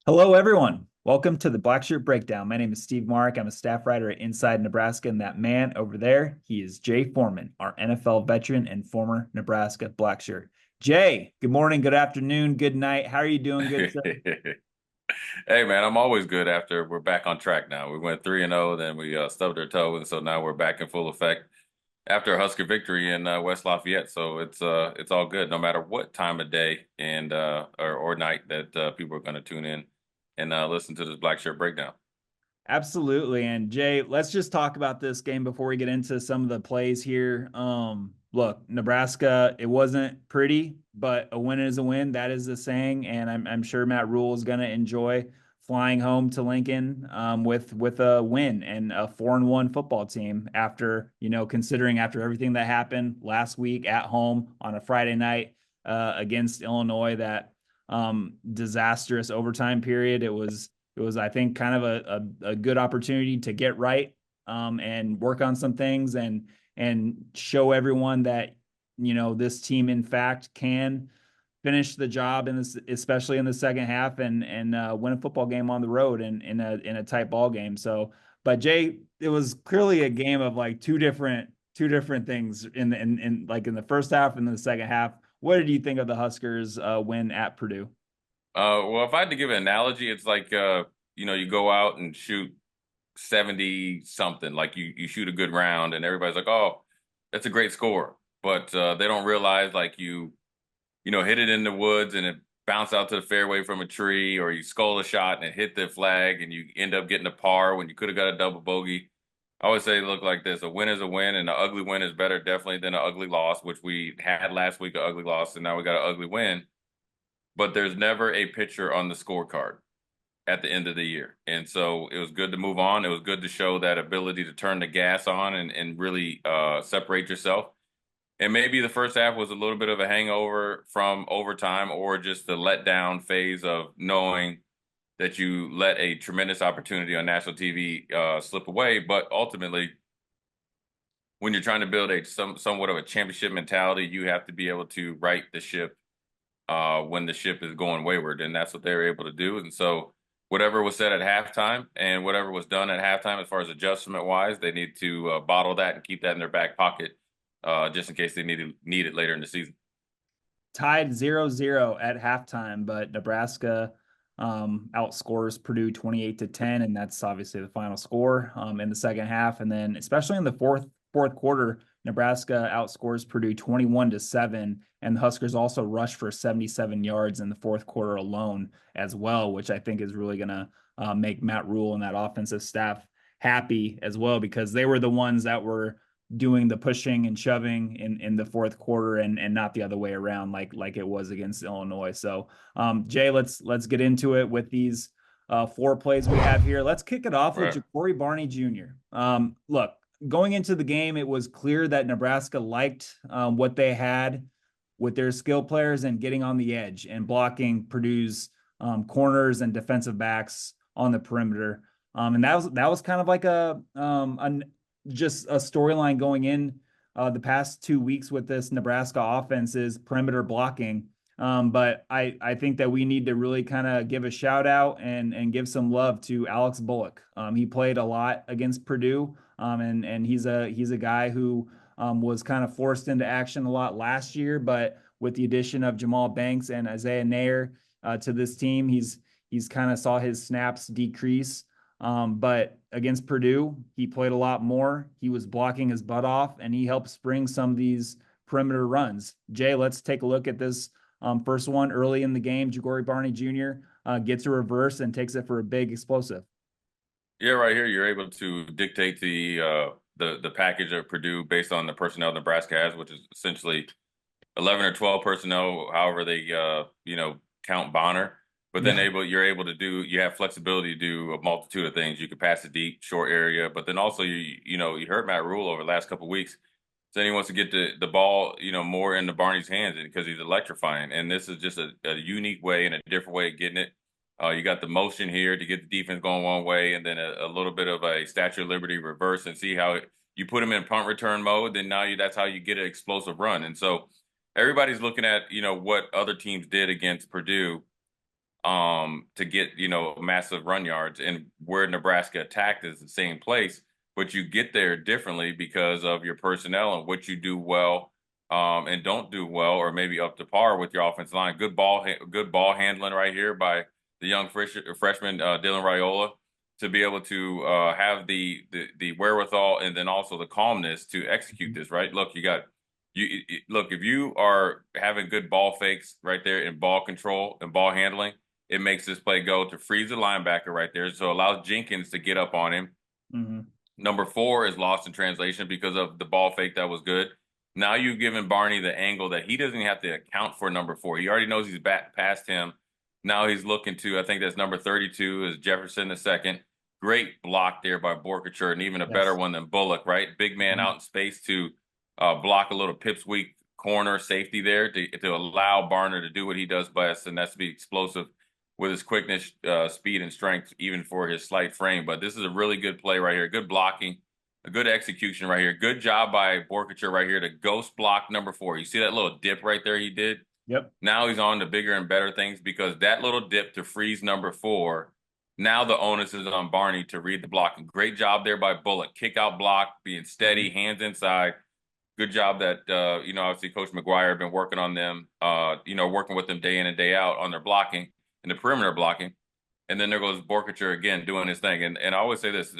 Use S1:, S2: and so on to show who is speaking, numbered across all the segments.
S1: Hello, everyone. Welcome to the Blackshirt Breakdown. My name is Steve Marik. I'm a staff writer at Inside Nebraska, and that man over there, he is Jay Foreman, our NFL veteran and former Nebraska Blackshirt. Jay, good morning, good afternoon, good night. How are you doing, good sir?
S2: Hey man, I'm always good after we're back on track now. We went 3-0, then we stubbed our toe, and so now we're back in full effect after a Husker victory in West Lafayette. So it's all good, no matter what time of day and or night that people are going to tune in and listen to this Black Shirt Breakdown.
S1: Absolutely. And Jay, let's just talk about this game before we get into some of the plays here. Look, Nebraska, it wasn't pretty, but a win is a win. That is the saying, and I'm sure Matt Rule is going to enjoy flying home to Lincoln with a win and a 4-1 football team after considering after everything that happened last week at home on a Friday night against Illinois, that disastrous overtime period. It was, I think, kind of a good opportunity to get right and work on some things and show everyone that this team in fact can finish the job in this, especially in the second half, and win a football game on the road in a tight ball game. So, but Jay, it was clearly a game of like two different things in the first half and the second half. What did you think of the Huskers win at Purdue?
S2: Well, if I had to give an analogy, it's like you go out and shoot 70 something, like you shoot a good round, and everybody's like, "Oh, that's a great score," but they don't realize like you hit it in the woods and it bounced out to the fairway from a tree, or you skull a shot and it hit the flag and you end up getting a par when you could have got a double bogey. I always say, look like this: a win is a win, and an ugly win is better definitely than an ugly loss, which we had last week, an ugly loss, and now we got an ugly win. But there's never a pitcher on the scorecard at the end of the year. And so it was good to move on. It was good to show that ability to turn the gas on and really separate yourself. And maybe the first half was a little bit of a hangover from overtime, or just the letdown phase of knowing that you let a tremendous opportunity on national TV slip away. But ultimately, when you're trying to build somewhat of a championship mentality, you have to be able to right the ship when the ship is going wayward, and that's what they were able to do. And so, whatever was said at halftime and whatever was done at halftime, as far as adjustment wise, they need to bottle that and keep that in their back pocket, just in case they need it later in the season.
S1: Tied 0-0 at halftime, but Nebraska outscores Purdue 28-10, and that's obviously the final score in the second half. And then, especially in the fourth quarter, Nebraska outscores Purdue 21-7, and the Huskers also rushed for 77 yards in the fourth quarter alone as well, which I think is really going to make Matt Rule and that offensive staff happy as well, because they were the ones that were doing the pushing and shoving in the fourth quarter, and not the other way around like it was against Illinois. So Jay, let's get into it with these four plays we have here. Let's kick it off with
S2: Right.
S1: Ja'Cory Barney Jr. Look, going into the game, it was clear that Nebraska liked what they had with their skill players and getting on the edge and blocking Purdue's corners and defensive backs on the perimeter. And that was kind of like just a storyline going in the past 2 weeks with this Nebraska offense is perimeter blocking. But I think that we need to really kind of give a shout out and give some love to Alex Bullock. He played a lot against Purdue, and he's a guy who was kind of forced into action a lot last year. But with the addition of Jamal Banks and Isaiah Nair to this team, he's kind of saw his snaps decrease. But against Purdue, he played a lot more. He was blocking his butt off, and he helped spring some of these perimeter runs. Jay, let's take a look at this first one early in the game. Ja'Cory Barney Jr. Gets a reverse and takes it for a big explosive.
S2: Yeah, right here you're able to dictate the package of Purdue based on the personnel Nebraska has, which is essentially 11 or 12 personnel, however they count Bonner. But then
S1: Yeah.
S2: you have flexibility to do a multitude of things. You could pass it deep, short area, but then also you heard Matt Rule over the last couple of weeks saying he wants to get the ball more into Barney's hands because he's electrifying. And this is just a unique way and a different way of getting it. You got the motion here to get the defense going one way, and then a little bit of a Statue of Liberty reverse, and see how you put them in punt return mode. Then that's how you get an explosive run. And so everybody's looking at what other teams did against Purdue. to get, massive run yards. And where Nebraska attacked is the same place, but you get there differently because of your personnel and what you do well, and don't do well, or maybe up to par with your offensive line. Good ball handling right here by the young freshman Dylan Raiola, to be able to have the wherewithal and then also the calmness to execute this. Right, look, look, if you are having good ball fakes right there and ball control and ball handling, it makes this play go to freeze the linebacker right there. So it allows Jenkins to get up on him.
S1: Mm-hmm.
S2: Number 4 is lost in translation because of the ball fake that was good. Now you've given Barney the angle that he doesn't have to account for number 4. He already knows he's back past him. Now he's looking to, I think that's number 32 is Jefferson the second. Great block there by Borkature, and even a better
S1: Yes.
S2: one than Bullock, right? Big man out in space to block a little pipsqueak corner safety there to allow Barner to do what he does best, and that's to be explosive with his quickness, speed, and strength, even for his slight frame. But this is a really good play right here. Good blocking, a good execution right here. Good job by Borkature right here to ghost block number 4. You see that little dip right there he did?
S1: Yep.
S2: Now he's on to bigger and better things, because that little dip to freeze number 4, now the onus is on Barney to read the blocking. Great job there by Bullock. Kick out block, being steady, hands inside. Good job that, obviously Coach McGuire had been working on them, working with them day in and day out on their blocking and the perimeter blocking. And then there goes Borkature again doing his thing. And I always say this,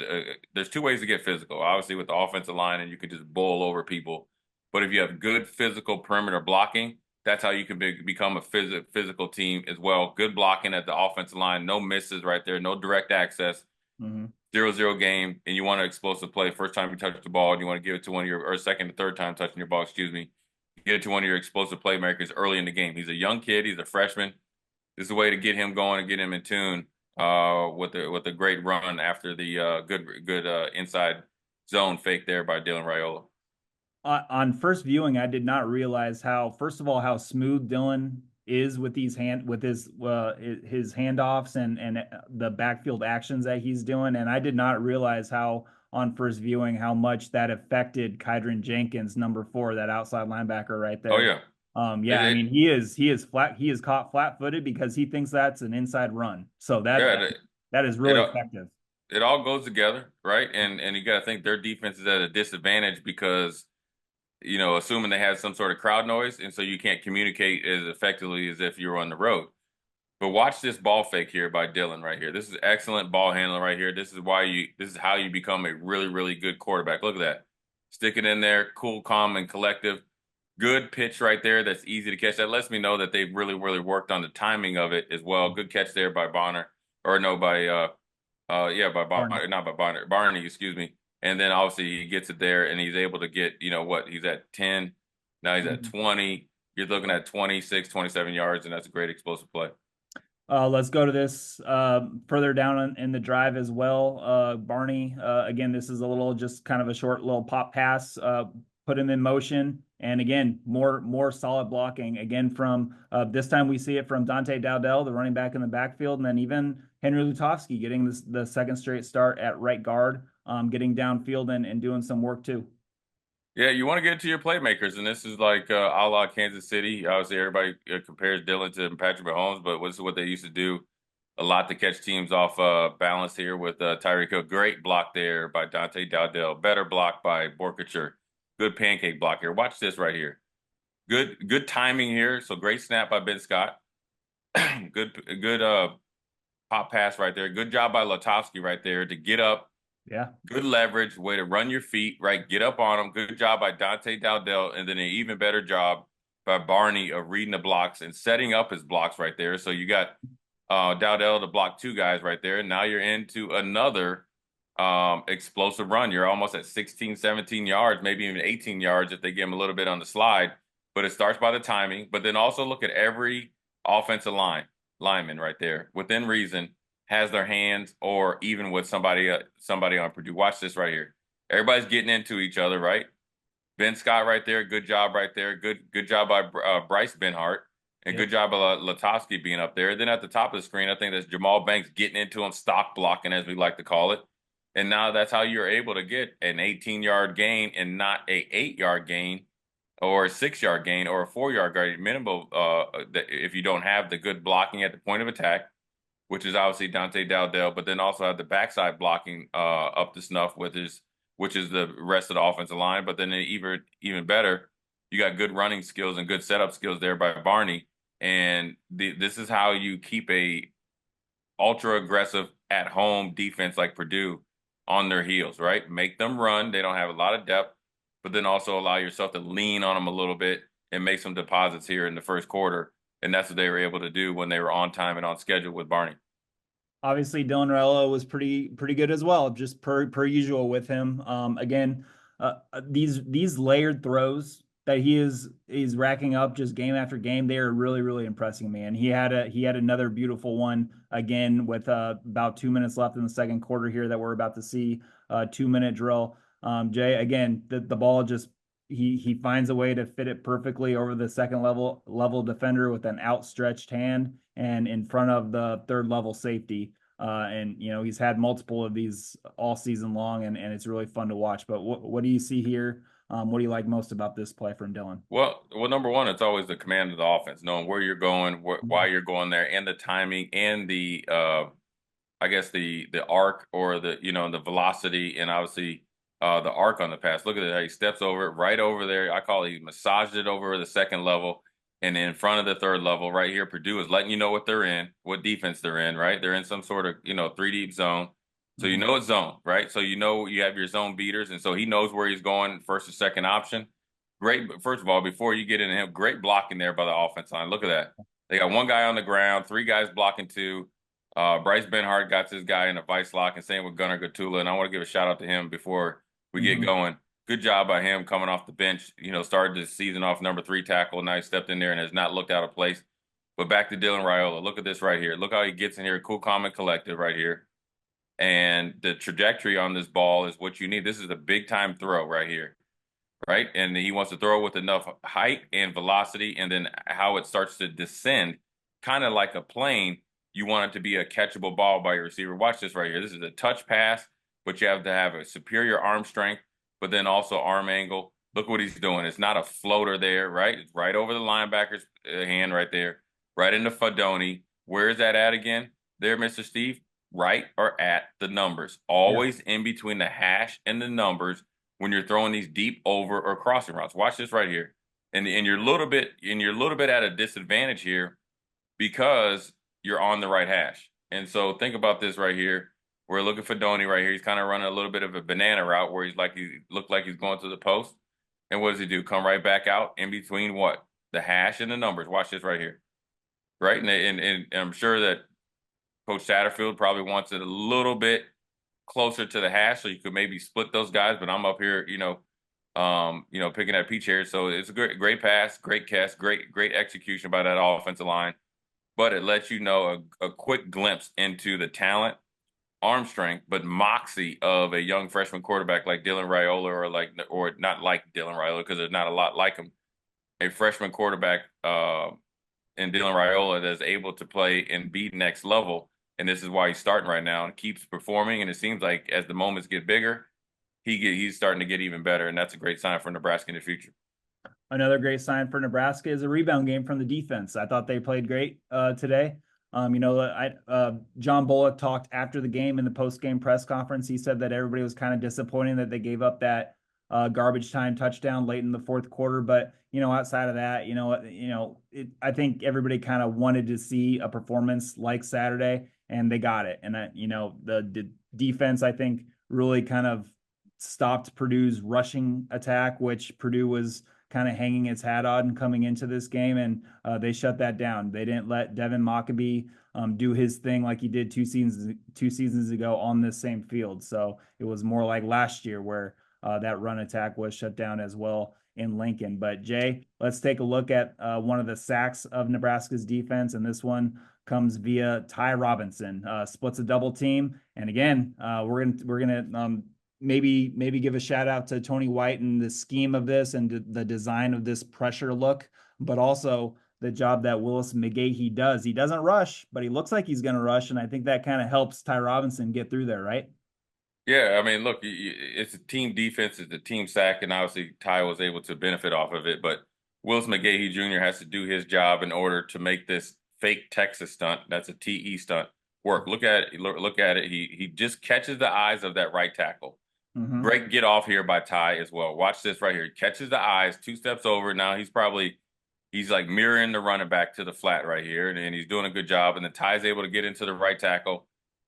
S2: there's 2 ways to get physical. Obviously with the offensive line, and you could just bowl over people. But if you have good physical perimeter blocking, that's how you can become a physical team as well. Good blocking at the offensive line, no misses right there, no direct access.
S1: Mm-hmm.
S2: 0-0 game, and you want an explosive play. First time you touch the ball, and you want to give it to one of your, or second to third time touching your ball, excuse me, get it to one of your explosive playmakers early in the game. He's a young kid. He's a freshman. This is a way to get him going and get him in tune with a great run after the good inside zone fake there by Dylan Raiola.
S1: On first viewing, I did not realize first of all, how smooth Dylan is with his handoffs and the backfield actions that he's doing. And I did not realize how, on first viewing, how much that affected Kydron Jenkins, number 4, that outside linebacker right there.
S2: Oh yeah.
S1: I mean, he is caught flat-footed because he thinks that's an inside run. So that is really effective.
S2: It all goes together, right? And you got to think their defense is at a disadvantage because, assuming they have some sort of crowd noise, and so you can't communicate as effectively as if you were on the road. But watch this ball fake here by Dylan right here. This is excellent ball handling right here. This is how you become a really, really good quarterback. Look at that. Stick it in there, cool, calm, and collective. Good pitch right there that's easy to catch. That lets me know that they've really, really worked on the timing of it as well. Good catch there by Bonner. Or no, by by Barney, not by Barney, excuse me. And then obviously he gets it there, and he's able to get, he's at 10. Now he's at 20. You're looking at 26, 27 yards, and that's a great explosive play.
S1: Let's go to this further down in the drive as well. Barney, again, this is a little, just kind of a short little pop pass, put him in motion. And again, more solid blocking. Again, from this time we see it from Dante Dowdell, the running back in the backfield, and then even Henry Lutovsky getting the second straight start at right guard, getting downfield and doing some work too.
S2: Yeah, you want to get it to your playmakers, and this is like a la Kansas City. Obviously, everybody compares Dylan to Patrick Mahomes, but this is what they used to do a lot to catch teams off balance here with Tyreek Hill. Great block there by Dante Dowdell. Better block by Borkature. Good pancake block here. Watch this right here. Good timing here. So great snap by Ben Scott. good pop pass right there. Good job by Lutovsky right there to get up.
S1: Yeah.
S2: Good leverage, way to run your feet, right? Get up on them. Good job by Dante Dowdell, and then an even better job by Barney of reading the blocks and setting up his blocks right there. So you got Dowdell to block 2 guys right there. And now you're into another explosive run. You're almost at 16, 17 yards, maybe even 18 yards if they give him a little bit on the slide. But it starts by the timing. But then also look at every offensive lineman right there, within reason, has their hands, or even with somebody on Purdue. Watch this right here. Everybody's getting into each other, right? Ben Scott right there, good job right there. Good job by Bryce Benhart, and good job by Lutovsky being up there. Then at the top of the screen, I think that's Jamal Banks getting into him, stock blocking, as we like to call it. And now that's how you're able to get an 18-yard gain and not a 8-yard gain or a 6-yard gain or a 4-yard gain minimum if you don't have the good blocking at the point of attack. which is obviously Dante Dowdell, but then also have the backside blocking up to snuff with which is the rest of the offensive line. But then even better, you got good running skills and good setup skills there by Barney. And this is how you keep a ultra aggressive at home defense like Purdue on their heels, right? Make them run. They don't have a lot of depth, but then also allow yourself to lean on them a little bit and make some deposits here in the first quarter. And that's what they were able to do when they were on time and on schedule with Barney.
S1: Obviously, Dylan Raiola was pretty good as well, just per usual with him. Again, these layered throws that he's racking up just game after game, they are really impressing me. And he had another beautiful one again with about 2 minutes left in the second quarter here that we're about to see 2 minute drill. Jay, again, the ball just he finds a way to fit it perfectly over the second level defender with an outstretched hand and in front of the third level safety. And he's had multiple of these all season long, and it's really fun to watch. But what do you see here? What do you like most about this play from Dylan?
S2: Well, number one, it's always the command of the offense, knowing where you're going, why you're going there, and the timing and the I guess the arc or the velocity and obviously the arc on the pass. Look at it, how he steps over it right over there. I call it he massaged it over the second level and in front of the third level right here. Purdue is letting you know what they're in, what defense they're in, right? They're in some sort of three deep zone. So you know it's zone, right? So you have your zone beaters, and so he knows where he's going first or second option. Great, first of all, before you get into him, great blocking there by the offense line. Look at that. They got one guy on the ground, three guys blocking two. Bryce Benhart got this guy in a vice lock, and same with Gunnar Gatula. And I want to give a shout out to him before we get going. Good job by him coming off the bench. Started the season off number 3 tackle. Now he stepped in there and has not looked out of place. But back to Dylan Raiola. Look at this right here. Look how he gets in here, cool, calm, and collected right here. And the trajectory on this ball is what you need. This is a big time throw right here, right? And he wants to throw with enough height and velocity, and then how it starts to descend, kind of like a plane. You want it to be a catchable ball by your receiver. Watch this right here. This is a touch pass, but you have to have a superior arm strength, but then also arm angle. Look what he's doing. It's not a floater there, right? It's right over the linebacker's hand right there, right into Fedoni. Where is that at again? There, Mr. Steve? Right or at the numbers. Always in between the hash and the numbers when you're throwing these deep over or crossing routes. Watch this right here. And you're a little bit at a disadvantage here because you're on the right hash. And so think about this right here. We're looking for Fedoni right here. He's kind of running a little bit of a banana route where he looked like he's going to the post. And what does he do? Come right back out in between what? The hash and the numbers. Watch this right here. Right? And I'm sure that Coach Satterfield probably wants it a little bit closer to the hash, so you could maybe split those guys. But I'm up here, picking at peach here. So it's a great pass, great catch, great execution by that offensive line. But it lets you know a quick glimpse into the talent, arm strength, but moxie of a young freshman quarterback like Dylan Raiola, or not like Dylan Raiola because there's not a lot like him. A freshman quarterback in Dylan Raiola that's able to play and be next level. And this is why he's starting right now and keeps performing. And it seems like as the moments get bigger, he's starting to get even better. And that's a great sign for Nebraska in the future.
S1: Another great sign for Nebraska is a rebound game from the defense. I thought they played great today. John Bullock talked after the game in the post-game press conference. He said that everybody was kind of disappointed that they gave up that garbage time touchdown late in the fourth quarter. But, outside of that, I think everybody kind of wanted to see a performance like Saturday, and they got it. And, the defense, I think, really kind of stopped Purdue's rushing attack, which Purdue was kind of hanging its hat on coming into this game, and they shut that down. They didn't let Devin Mockabee do his thing like he did two seasons ago on this same field. So it was more like last year where that run attack was shut down as well in Lincoln. But Jay, let's take a look at one of the sacks of Nebraska's defense, and this one comes via Ty Robinson. Splits a double team, and again, we're gonna maybe give a shout out to Tony White and the scheme of this and the design of this pressure look, but also the job that Willis McGahee does. He doesn't rush, but he looks like he's going to rush, and I think that kind of helps Ty Robinson get through there, right?
S2: Yeah, I mean, look, it's a team defense, it's a team sack, and obviously Ty was able to benefit off of it. But Willis McGahee Jr. has to do his job in order to make this fake Texas stunt, that's a TE stunt, work. Look at it. He just catches the eyes of that right tackle.
S1: Mm-hmm.
S2: Great get off here by Ty as well. Watch this right here. He catches the eyes, 2 steps over. Now he's like mirroring the running back to the flat right here, and he's doing a good job. And then Ty's able to get into the right tackle.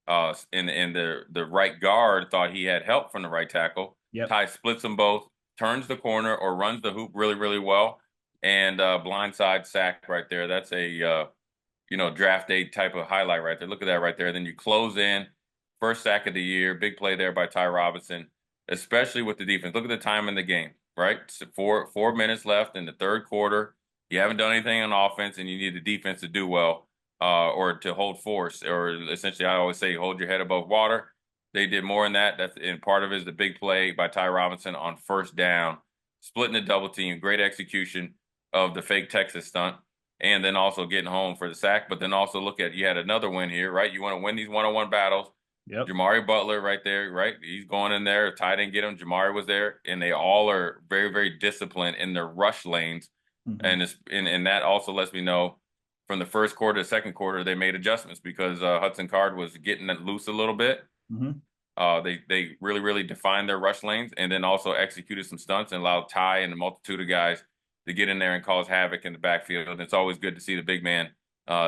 S2: And the right guard thought he had help from the right tackle.
S1: Yep.
S2: Ty splits them both, turns the corner or runs the hoop really, really well, and blindside sack right there. That's a draft day type of highlight right there. Look at that right there. Then you close in, first sack of the year, big play there by Ty Robinson, especially with the defense. Look at the time in the game, right? So 4 minutes left in the third quarter. You haven't done anything on offense, and you need the defense to do well, or to hold force, or essentially, I always say, hold your head above water. They did more in that. And part of it is the big play by Ty Robinson on first down, splitting the double team. Great execution of the fake Texas stunt, and then also getting home for the sack. But then also look at, you had another win here, right? You want to win these one-on-one battles.
S1: Yep.
S2: Jamari Butler right there, right? He's going in there. Ty didn't get him. Jamari was there, and they all are very, very disciplined in their rush lanes.
S1: Mm-hmm.
S2: And that also lets me know from the first quarter to second quarter, they made adjustments because Hudson Card was getting it loose a little bit.
S1: Mm-hmm.
S2: They really, really defined their rush lanes, and then also executed some stunts and allowed Ty and a multitude of guys to get in there and cause havoc in the backfield. And it's always good to see the big man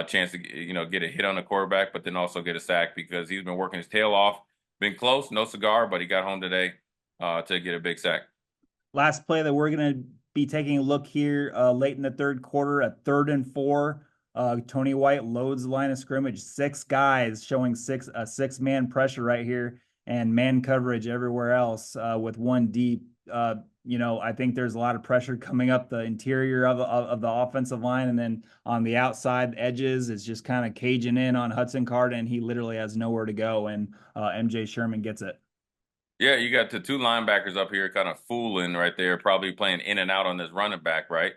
S2: chance to get a hit on the quarterback, but then also get a sack, because he's been working his tail off. Been close, no cigar, but he got home today to get a big sack.
S1: Last play that we're going to be taking a look here late in the third quarter at 3rd and 4. Tony White loads the line of scrimmage. 6 guys showing 6-man pressure right here, and man coverage everywhere else with 1 deep. I think there's a lot of pressure coming up the interior of the offensive line, and then on the outside edges, it's just kind of caging in on Hudson Card, and he literally has nowhere to go, and MJ Sherman gets it.
S2: Yeah, you got the 2 linebackers up here kind of fooling right there, probably playing in and out on this running back, right?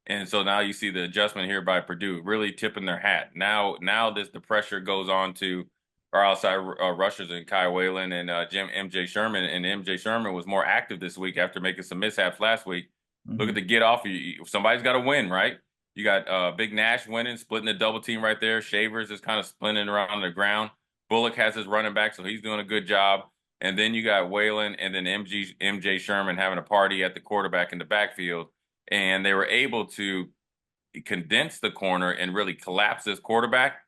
S2: And so now you see the adjustment here by Purdue, really tipping their hat. Now the pressure goes on to our outside rushers and Kai Whalen and MJ Sherman. And MJ Sherman was more active this week after making some mishaps last week.
S1: Mm-hmm.
S2: Look at the get off. Somebody's got to win, right? You got Big Nash winning, splitting the double team right there. Shavers is kind of splinting around the ground. Bullock has his running back, so he's doing a good job. And then you got Whalen and then MJ Sherman having a party at the quarterback in the backfield. And they were able to condense the corner and really collapse this quarterback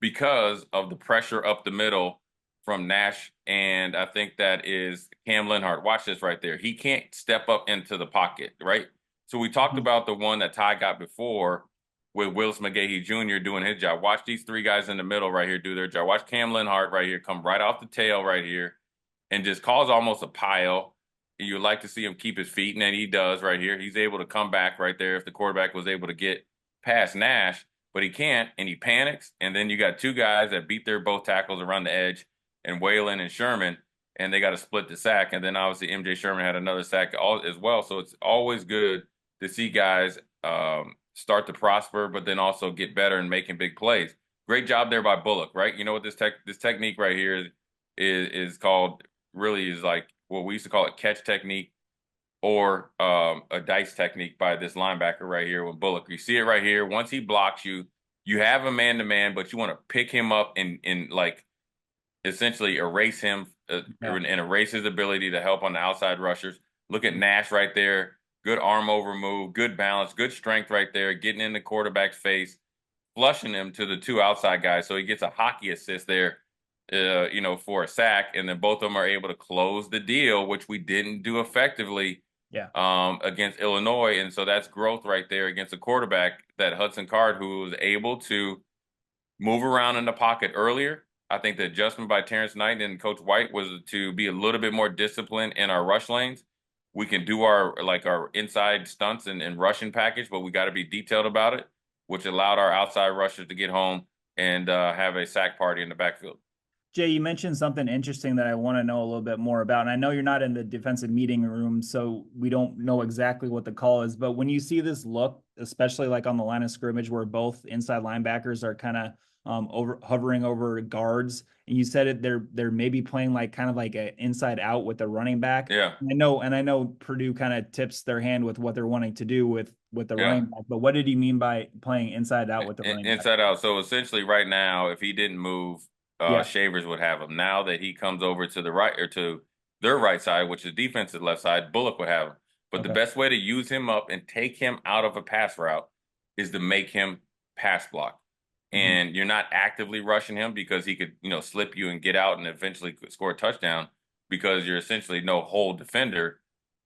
S2: because of the pressure up the middle from Nash. And I think that is Cam Lenhart. Watch this right there. He can't step up into the pocket, right? So we talked about the one that Ty got before with Willis McGahee Jr. doing his job. Watch these 3 guys in the middle right here do their job. Watch Cam Lenhart right here come right off the tail right here and just cause almost a pile. You'd like to see him keep his feet, and then he does right here. He's able to come back right there if the quarterback was able to get past Nash, but he can't, and he panics. And then you got 2 guys that beat their both tackles around the edge, and Whalen and Sherman, and they got to split the sack. And then obviously MJ Sherman had another sack as well. So it's always good to see guys start to prosper, but then also get better and making big plays. Great job there by Bullock, right? You know what this technique right here is called, really is like what we used to call it catch technique, or a dice technique by this linebacker right here with Bullock. You see it right here. Once he blocks you, you have a man-to-man, but you want to pick him up and like essentially erase him and erase his ability to help on the outside rushers. Look at Nash right there. Good arm over move, good balance, good strength right there, getting in the quarterback's face, flushing him to the 2 outside guys. So he gets a hockey assist there, for a sack. And then both of them are able to close the deal, which we didn't do effectively against Illinois. And so that's growth right there against a quarterback, that Hudson Card, who was able to move around in the pocket earlier. I think the adjustment by Terrence Knight and Coach White was to be a little bit more disciplined in our rush lanes. We can do our inside stunts and rushing package, but we got to be detailed about it, which allowed our outside rushers to get home and have a sack party in the backfield.
S1: Jay, you mentioned something interesting that I want to know a little bit more about. And I know you're not in the defensive meeting room, so we don't know exactly what the call is. But when you see this look, especially like on the line of scrimmage where both inside linebackers are kind of hovering over guards, and you said they're maybe playing like kind of like an inside out with the running back.
S2: Yeah.
S1: I know Purdue kind of tips their hand with what they're wanting to do with the running back. But what did he mean by playing inside out with the running back?
S2: Inside out. So essentially right now, if he didn't move,
S1: Yeah.
S2: Shavers would have him. Now that he comes over to the right or to their right side, which is defensive left side, Bullock would have him. But the
S1: Okay.
S2: best way to use him up and take him out of a pass route is to make him pass block.
S1: Hmm.
S2: And you're not actively rushing him because he could, slip you and get out and eventually score a touchdown because you're essentially no hole defender,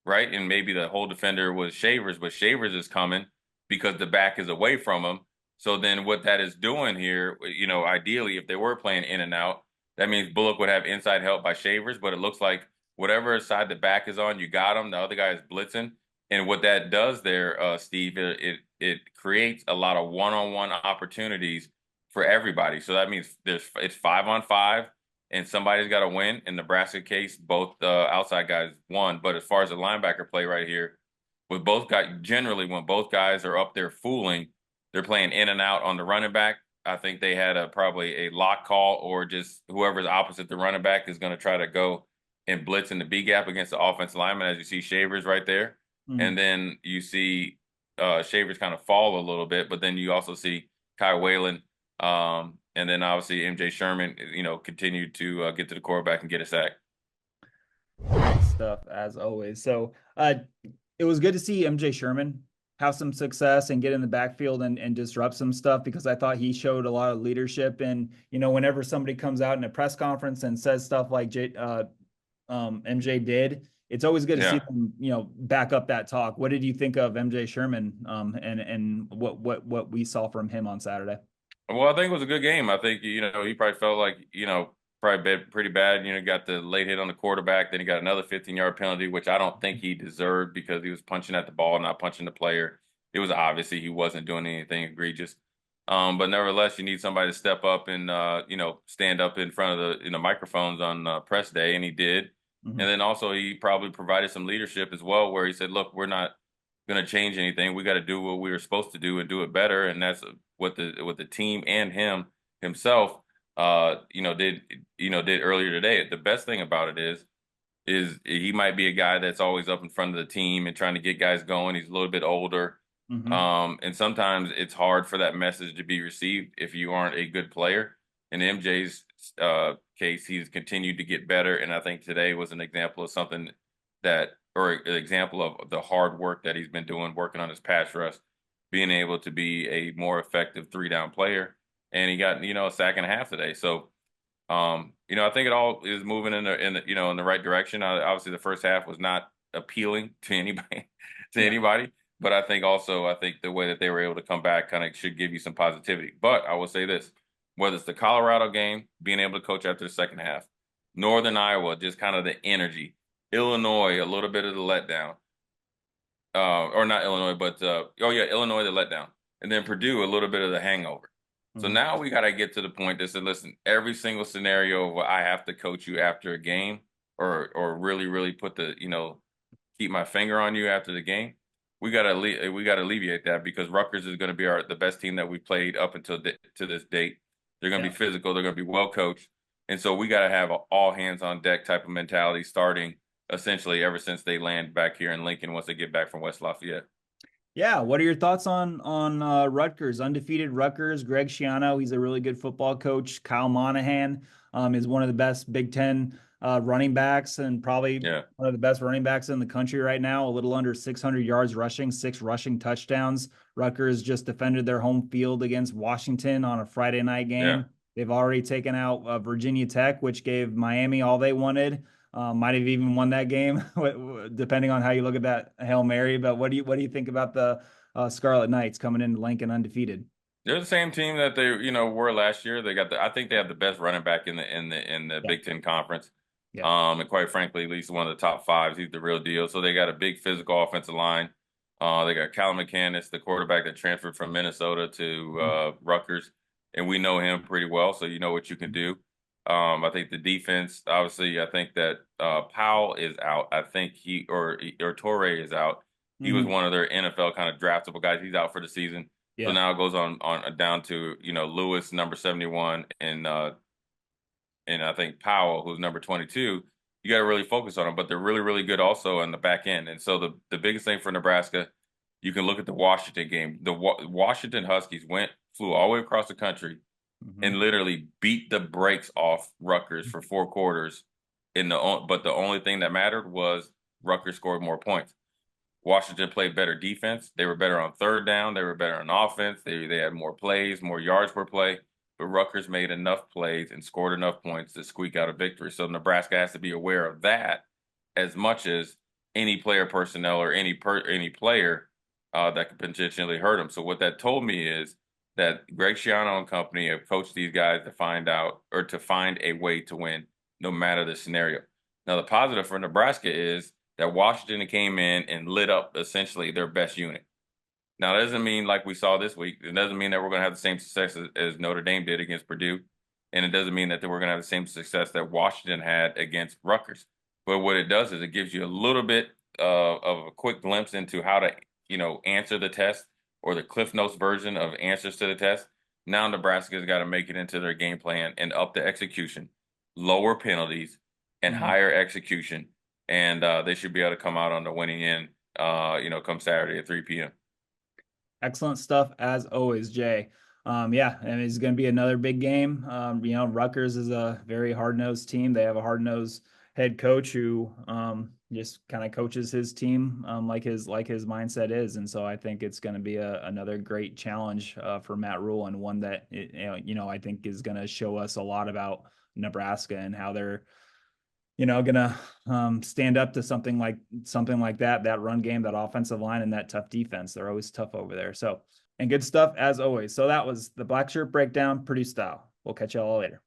S2: right? And maybe the hole defender was Shavers, but Shavers is coming because the back is away from him. So then what that is doing here, ideally, if they were playing in and out, that means Bullock would have inside help by Shavers, but it looks like whatever side the back is on, you got him. The other guy is blitzing. And what that does there, Steve, it creates a lot of one-on-one opportunities for everybody. So that means it's 5-on-5, and somebody's got to win. In Nebraska case, both outside guys won. But as far as the linebacker play right here, with both guys, generally when both guys are up there fooling, they're playing in and out on the running back. I think they had probably a lock call, or just whoever's opposite the running back is going to try to go and blitz in the B gap against the offensive lineman, as you see Shavers right there.
S1: Hmm.
S2: And then you see Shavers kind of fall a little bit, but then you also see Kai Whalen, and then obviously MJ Sherman, continued to get to the quarterback and get a sack.
S1: Great stuff as always. So it was good to see MJ Sherman have some success and get in the backfield and disrupt some stuff, because I thought he showed a lot of leadership. And, whenever somebody comes out in a press conference and says stuff like MJ did, it's always good to see
S2: Yeah.
S1: them, back up that talk. What did you think of MJ Sherman, and what we saw from him on Saturday?
S2: Well, I think it was a good game. I think, he probably felt like, probably pretty bad. Got the late hit on the quarterback. Then he got another 15-yard penalty, which I don't think he deserved because he was punching at the ball, not punching the player. It was obviously he wasn't doing anything egregious. But nevertheless, you need somebody to step up and, stand up in front of the microphones on press day, and he did.
S1: Mm-hmm.
S2: And then also he probably provided some leadership as well, where he said, look, we're not going to change anything. We got to do what we were supposed to do and do it better. And that's what the team and himself, did earlier today. The best thing about it is he might be a guy that's always up in front of the team and trying to get guys going. He's a little bit older.
S1: Mm-hmm.
S2: And sometimes it's hard for that message to be received if you aren't a good player. In MJ's case, he's continued to get better, and I think today was an example of something or an example of the hard work that he's been doing, working on his pass rush, being able to be a more effective 3-down player, and he got a sack and a half today. So, I think it all is moving in the right direction. Obviously, the first half was not appealing to anybody,
S1: Yeah.
S2: but I think the way that they were able to come back kind of should give you some positivity. But I will say this, whether it's the Colorado game, being able to coach after the second half, Northern Iowa, just kind of the energy, Illinois, a little bit of the letdown, or not Illinois, but Illinois, the letdown, and then Purdue, a little bit of the hangover. So
S1: Mm-hmm.
S2: now we got to get to the point that said, listen, every single scenario where I have to coach you after a game, or really, really put keep my finger on you after the game, we got to alleviate that, because Rutgers is going to be the best team that we played up until to this date. They're going to
S1: Yeah.
S2: be physical. They're going to be well coached. And so we got to have an all hands on deck type of mentality starting essentially ever since they land back here in Lincoln once they get back from West Lafayette.
S1: Yeah, what are your thoughts on Rutgers? Undefeated Rutgers. Greg Schiano, he's a really good football coach. Kyle Monahan is one of the best Big Ten running backs, and probably
S2: Yeah.
S1: one of the best running backs in the country right now. A little under 600 yards rushing, 6 rushing touchdowns. Rutgers just defended their home field against Washington on a Friday night
S2: Yeah.
S1: game. They've already taken out Virginia Tech, which gave Miami all they wanted. Might have even won that game, depending on how you look at that Hail Mary. But what do you think about the Scarlet Knights coming into Lincoln undefeated?
S2: They're the same team that they, were last year. I think they have the best running back in the
S1: Yeah,
S2: Big Ten Conference.
S1: yeah.
S2: And quite frankly, at least one of the top fives. He's the real deal. So they got a big physical offensive line. They got Cal McCandis, the quarterback that transferred from Minnesota to Rutgers, and we know him pretty well, so you know what you can do. I think the defense, obviously, I think that Powell is out. I think or Torre is out. He was
S1: Mm-hmm.
S2: one of their NFL kind of draftable guys. He's out for the season. So
S1: Yeah.
S2: now it goes on down to Lewis, number 71, and I think Powell, who's number 22. You got to really focus on them, but they're really, really good also on the back end. And so the biggest thing for Nebraska, you can look at the Washington game. The Washington Huskies flew all the way across the country
S1: Mm-hmm.
S2: and literally beat the brakes off Rutgers for 4 quarters. But the only thing that mattered was Rutgers scored more points. Washington played better defense. They were better on third down. They were better on offense. They had more plays, more yards per play. But Rutgers made enough plays and scored enough points to squeak out a victory. So Nebraska has to be aware of that as much as any player personnel or any player that could potentially hurt them. So what that told me is that Greg Schiano and company have coached these guys to find out or to find a way to win, no matter the scenario. Now the positive for Nebraska is that Washington came in and lit up essentially their best unit. Now, that doesn't mean like we saw this week. It doesn't mean that we're going to have the same success as Notre Dame did against Purdue. And it doesn't mean that we're going to have the same success that Washington had against Rutgers. But what it does is it gives you a little bit of a quick glimpse into how to, answer the test or the Cliff Notes version of answers to the test. Now Nebraska's got to make it into their game plan and up the execution, lower penalties, and higher execution. And they should be able to come out on the winning end, come Saturday at 3 p.m.
S1: Excellent stuff as always, Jay. Yeah, and it's going to be another big game. Rutgers is a very hard-nosed team. They have a hard-nosed head coach who just kind of coaches his team like his mindset is, and so I think it's going to be another great challenge for Matt Rule, and one that I think is going to show us a lot about Nebraska and how they're gonna stand up to something like that run game, that offensive line, and that tough defense. They're always tough over there. So, and good stuff as always. So that was the Black Shirt Breakdown, Purdue style. We'll catch you all later.